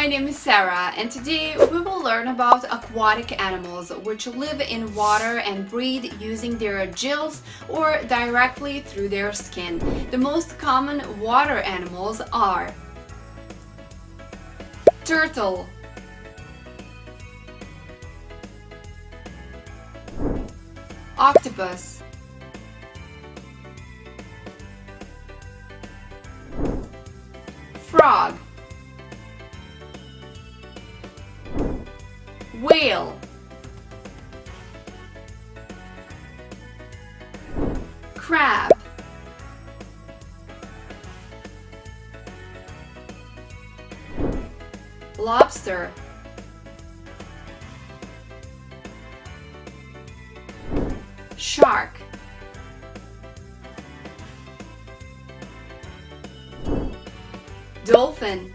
my name is Sarah, and today we will learn about aquatic animals which live in water and breathe using their gills or directly through their skin. The most common water animals are turtle, octopus, frog, whale, crab, lobster, shark, dolphin,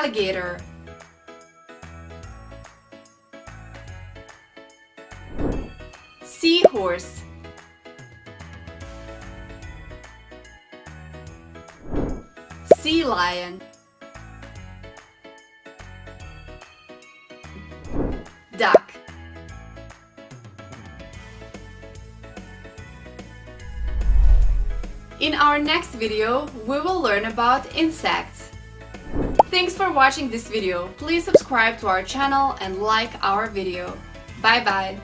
alligator, seahorse, sea lion, duck. In our next video, we will learn about insects. Thanks for watching this video. Please subscribe to our channel and like our video. Bye bye.